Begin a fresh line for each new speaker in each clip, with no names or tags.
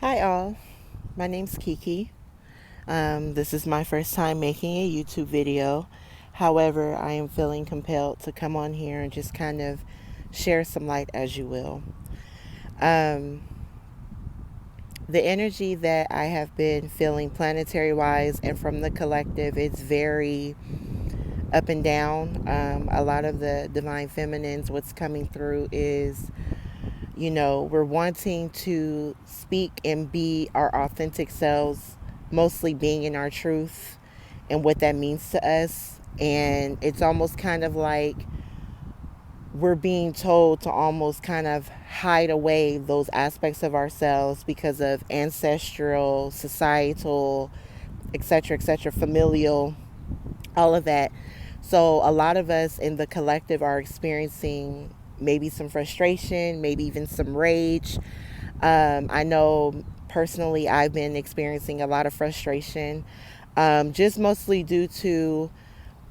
Hi, all. My name's Kiki. This is my first time making a YouTube video. However, I am feeling compelled to come on here and just kind of share some light, as you will. Um, the energy that I have been feeling planetary wise and from the collective, it's very up and down. A lot of the divine feminines, what's coming through is we're wanting to speak and be our authentic selves, mostly being in our truth and what that means to us. And it's almost kind of like we're being told to almost kind of hide away those aspects of ourselves because of ancestral, societal, etc., familial, all of that. So a lot of us in the collective are experiencing maybe some frustration, maybe even some rage. I know personally I've been experiencing a lot of frustration, just mostly due to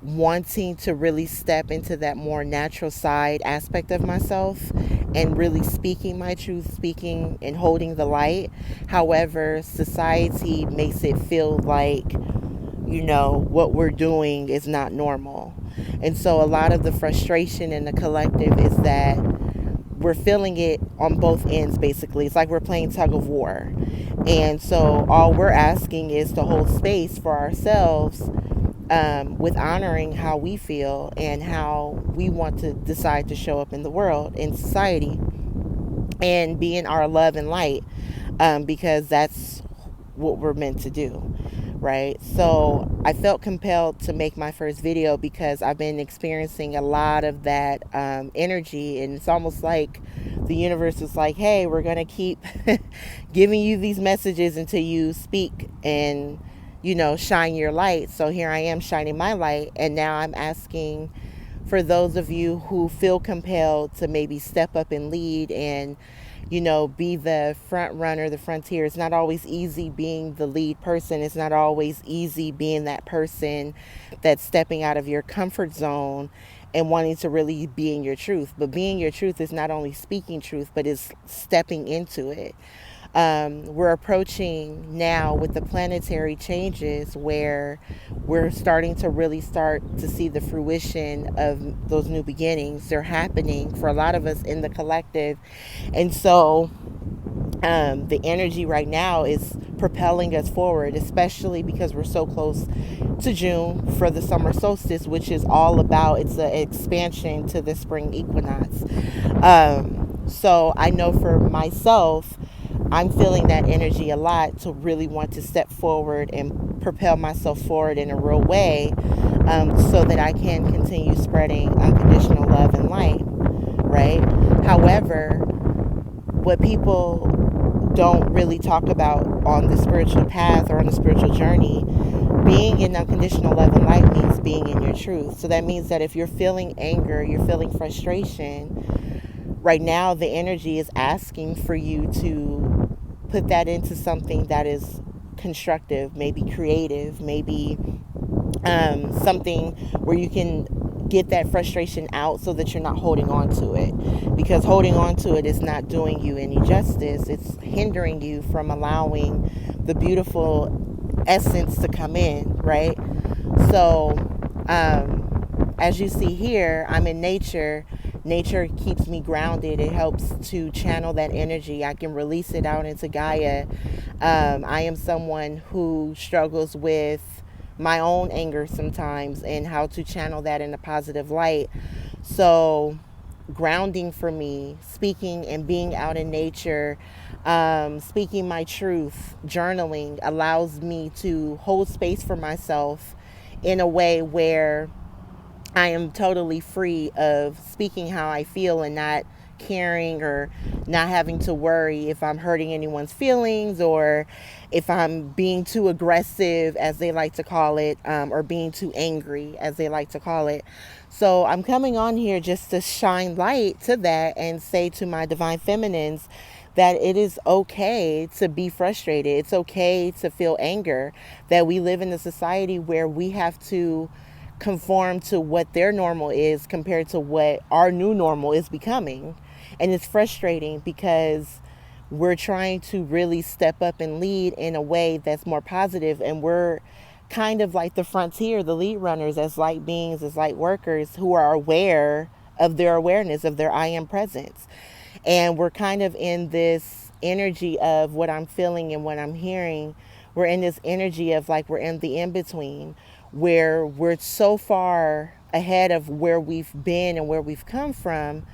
wanting to really step into that more natural side aspect of myself and really speaking my truth, speaking and holding the light. However, society makes it feel like what we're doing is not normal. And so a lot of the frustration in the collective is that we're feeling it on both ends, basically. It's like we're playing tug of war. And so all we're asking is to hold space for ourselves, with honoring how we feel and how we want to decide to show up in the world, in society, and being our love and light, because that's what we're meant to do, right? So I felt compelled to make my first video because I've been experiencing a lot of that energy, and it's almost like the universe is like, hey, we're going to keep giving you these messages until you speak and shine your light. So here I am shining my light, and now I'm asking for those of you who feel compelled to maybe step up and lead and be the front runner, the frontier. It's not always easy being the lead person. It's not always easy being that person that's stepping out of your comfort zone and wanting to really be in your truth. But being your truth is not only speaking truth, but is stepping into it. We're approaching now with the planetary changes where we're starting to really start to see the fruition of those new beginnings. They're happening for a lot of us in the collective. And so the energy right now is propelling us forward, especially because we're so close to June for the summer solstice, which is all about, it's an expansion to the spring equinox. So I know for myself, I'm feeling that energy a lot to really want to step forward and propel myself forward in a real way, so that I can continue spreading unconditional love and light, right? However, what people don't really talk about on the spiritual path or on the spiritual journey, being in unconditional love and light means being in your truth. So that means that if you're feeling anger, you're feeling frustration, right now the energy is asking for you to put that into something that is constructive, maybe creative, maybe something where you can get that frustration out so that you're not holding on to it, because holding on to it is not doing you any justice. It's hindering you from allowing the beautiful essence to come in, right? So as you see here, I'm in nature. Nature keeps me grounded. It helps to channel that energy. I can release it out into Gaia. I am someone who struggles with my own anger sometimes and how to channel that in a positive light. So grounding for me, speaking and being out in nature, speaking my truth, journaling allows me to hold space for myself in a way where I am totally free of speaking how I feel and not caring or not having to worry if I'm hurting anyone's feelings or if I'm being too aggressive, as they like to call it, or being too angry, as they like to call it. So I'm coming on here just to shine light to that and say to my divine feminines that it is okay to be frustrated. It's okay to feel anger, that we live in a society where we have to conform to what their normal is compared to what our new normal is becoming. And it's frustrating because we're trying to really step up and lead in a way that's more positive, and we're kind of like the frontier, the lead runners, as light beings, as light workers who are aware of their awareness of their I am presence. And we're kind of in this energy of what I'm feeling and what I'm hearing. We're in this energy of like we're in the in between, where we're so far ahead of where we've been and where we've come from,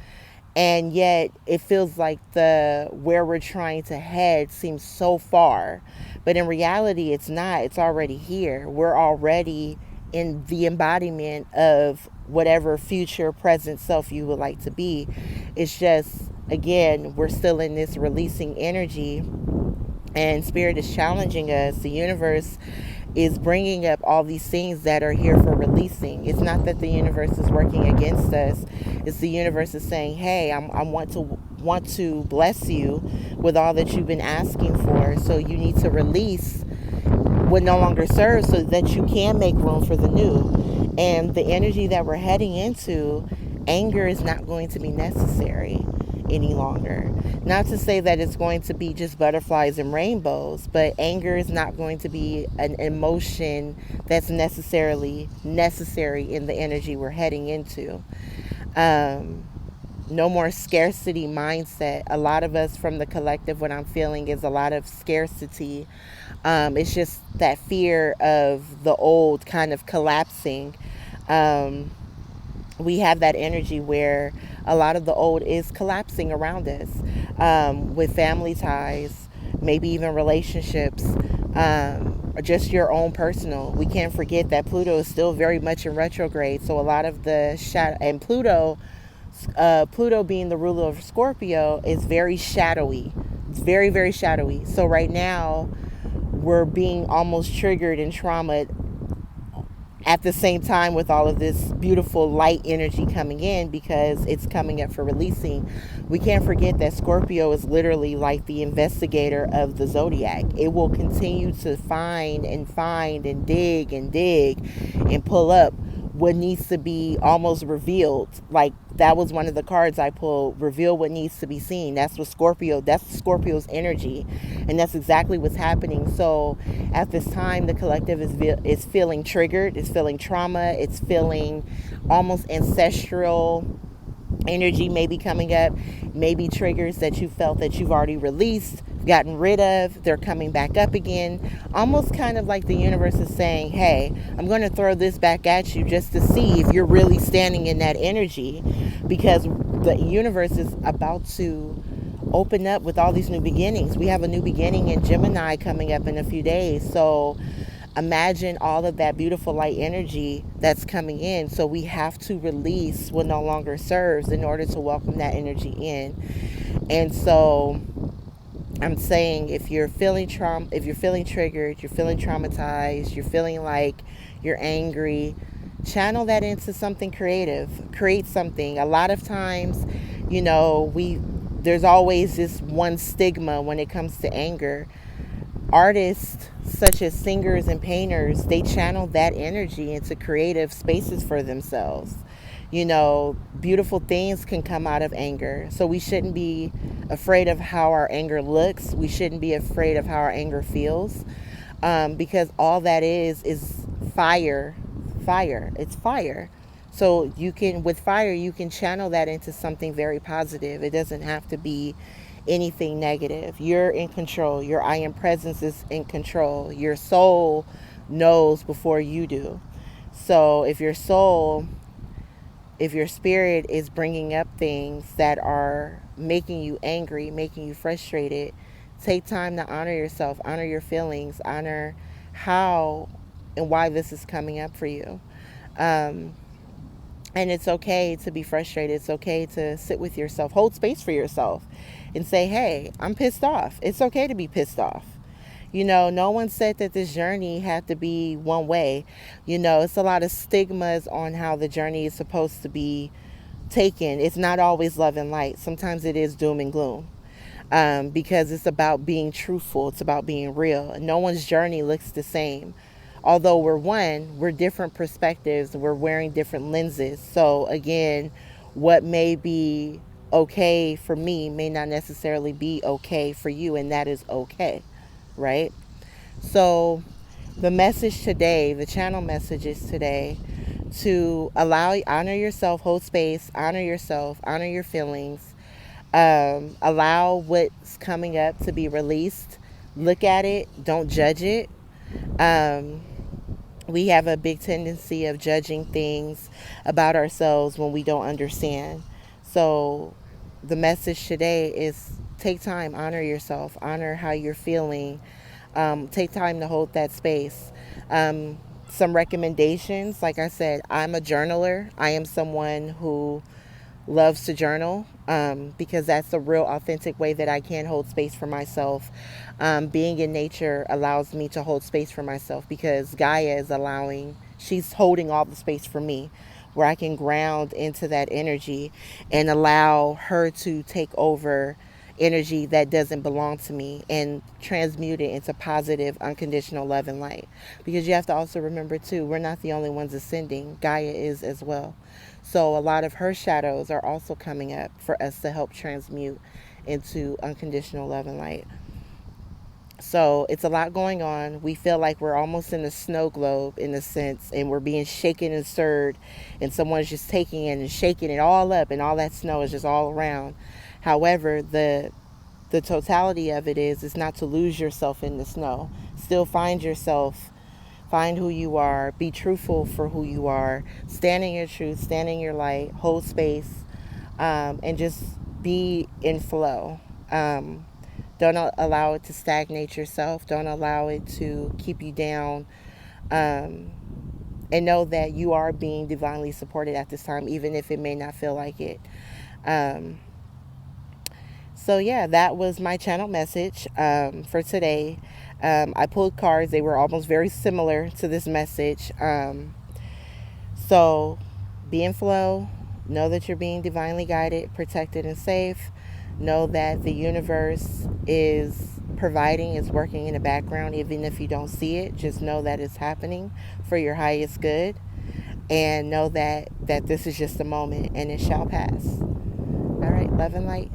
and yet it feels like the where we're trying to head seems so far, but in reality it's not. It's already here. We're already in the embodiment of whatever future present self you would like to be. It's just, again, we're still in this releasing energy, and spirit is challenging us. The universe is bringing up all these things that are here for releasing. It's not that the universe is working against us. It's the universe is saying, hey, I want to bless you with all that you've been asking for, so you need to release what no longer serves so that you can make room for the new. And the energy that we're heading into, anger is not going to be necessary any longer. Not to say that it's going to be just butterflies and rainbows, but anger is not going to be an emotion that's necessarily necessary in the energy we're heading into. No more scarcity mindset. A lot of us from the collective, what I'm feeling is a lot of scarcity. It's just that fear of the old kind of collapsing. We have that energy where a lot of the old is collapsing around us, with family ties, maybe even relationships, or just your own personal. We can't forget that Pluto is still very much in retrograde. So a lot of the shadow, and Pluto being the ruler of Scorpio, is very shadowy. It's very, very shadowy. So right now, we're being almost triggered and trauma at the same time with all of this beautiful light energy coming in, because it's coming up for releasing. We can't forget that Scorpio is literally like the investigator of the zodiac. It will continue to find and dig and pull up what needs to be almost revealed. Like, that was one of the cards I pulled, reveal what needs to be seen. That's Scorpio's energy, and that's exactly what's happening. So at this time, the collective is feeling triggered, it's feeling trauma, it's feeling almost ancestral energy maybe coming up, maybe triggers that you felt that you've already released, gotten rid of, they're coming back up again. Almost kind of like the universe is saying, hey, I'm going to throw this back at you just to see if you're really standing in that energy, because the universe is about to open up with all these new beginnings. We have a new beginning in Gemini coming up in a few days. So imagine all of that beautiful light energy that's coming in. So we have to release what no longer serves in order to welcome that energy in. And so I'm saying, if you're feeling if you're feeling triggered, you're feeling traumatized, you're feeling like you're angry, channel that into something creative. Create something. A lot of times, there's always this one stigma when it comes to anger. Artists such as singers and painters, they channel that energy into creative spaces for themselves. Beautiful things can come out of anger. So we shouldn't be afraid of how our anger looks. We shouldn't be afraid of how our anger feels, because all that is fire. Fire. It's fire. So with fire, you can channel that into something very positive. It doesn't have to be anything negative. You're in control. Your I am presence is in control. Your soul knows before you do. So if your spirit is bringing up things that are making you angry, making you frustrated, take time to honor yourself, honor your feelings, honor how and why this is coming up for you. And it's okay to be frustrated. It's okay to sit with yourself, hold space for yourself, and say, hey, I'm pissed off. It's okay to be pissed off. No one said that this journey had to be one way. It's a lot of stigmas on how the journey is supposed to be taken. It's not always love and light. Sometimes it is doom and gloom, because it's about being truthful. It's about being real. No one's journey looks the same. Although we're different perspectives. We're wearing different lenses. So again, what may be okay for me may not necessarily be okay for you, and that is okay, right? So, the message today, the channel message is today to honor yourself, hold space, honor yourself, honor your feelings, allow what's coming up to be released. Look at it, don't judge it. Um, we have a big tendency of judging things about ourselves when we don't understand. So, the message today is take time, honor yourself, honor how you're feeling, take time to hold that space. Um, some recommendations, like I said, I'm a journaler. I am someone who loves to journal, because that's the real authentic way that I can hold space for myself. Being in nature allows me to hold space for myself because Gaia is she's holding all the space for me, where I can ground into that energy and allow her to take over energy that doesn't belong to me and transmute it into positive unconditional love and light. Because you have to also remember too, we're not the only ones ascending. Gaia is as well. So a lot of her shadows are also coming up for us to help transmute into unconditional love and light. So it's a lot going on. We feel like we're almost in a snow globe in a sense, and we're being shaken and stirred, and someone's just taking it and shaking it all up, and all that snow is just all around. However, the totality of it is not to lose yourself in the snow. Still find yourself, find who you are, be truthful for who you are, stand in your truth, stand in your light, hold space, and just be in flow. Don't allow it to stagnate yourself. Don't allow it to keep you down. Um, and know that you are being divinely supported at this time, even if it may not feel like it. Um, so, yeah, that was my channel message for today. I pulled cards, they were almost very similar to this message. So, be in flow. Know that you're being divinely guided, protected, and safe. Know that the universe is providing, is working in the background, even if you don't see it. Just know that it's happening for your highest good. And know that this is just a moment and it shall pass. All right, love and light.